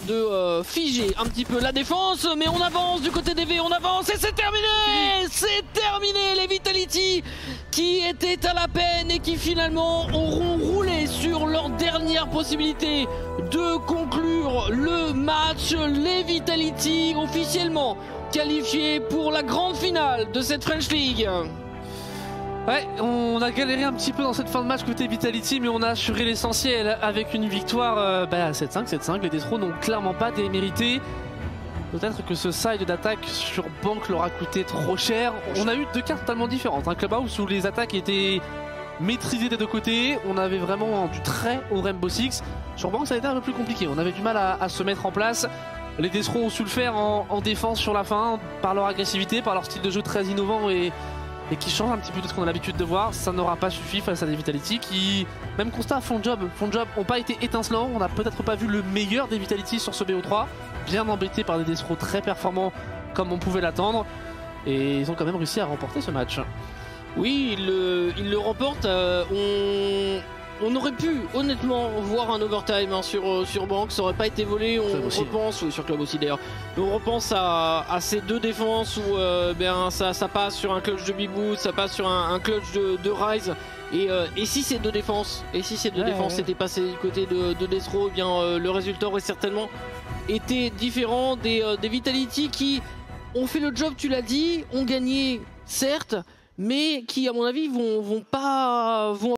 de figer un petit peu la défense, mais on avance du côté des V, on avance et c'est terminé. C'est terminé, les Vitality qui étaient à la peine et qui finalement auront roulé sur leur dernière possibilité de conclure le match. Les Vitality officiellement qualifiés pour la grande finale de cette French League. Ouais, on a galéré un petit peu dans cette fin de match côté Vitality, mais on a assuré l'essentiel avec une victoire 7-5, 7-5. Les Destros n'ont clairement pas démérité. Peut-être que ce side d'attaque sur Bank leur a coûté trop cher. On a eu deux cartes totalement différentes. Un Clubhouse où les attaques étaient maîtrisées des deux côtés. On avait vraiment du très haut Rainbow Six. Sur Bank, ça a été un peu plus compliqué. On avait du mal à se mettre en place. Les Destros ont su le faire en défense sur la fin, par leur agressivité, par leur style de jeu très innovant et qui change un petit peu de ce qu'on a l'habitude de voir. Ça n'aura pas suffi face à des Vitality qui, même constat, font le job, n'ont pas été étincelants. On n'a peut-être pas vu le meilleur des Vitality sur ce BO3, bien embêtés par des Destros très performants comme on pouvait l'attendre. Et ils ont quand même réussi à remporter ce match. Oui, ils le remportent. On aurait pu honnêtement voir un overtime sur Bank, ça aurait pas été volé. On repense, oui, sur Club aussi d'ailleurs, on repense à ces deux défenses où ça passe sur un clutch de Big Boot, ça passe sur un clutch de Rise. Et si ces deux défenses étaient passées du côté de Destro, eh bien le résultat aurait certainement été différent. Des Vitality qui ont fait le job, tu l'as dit, ont gagné certes, mais qui à mon avis vont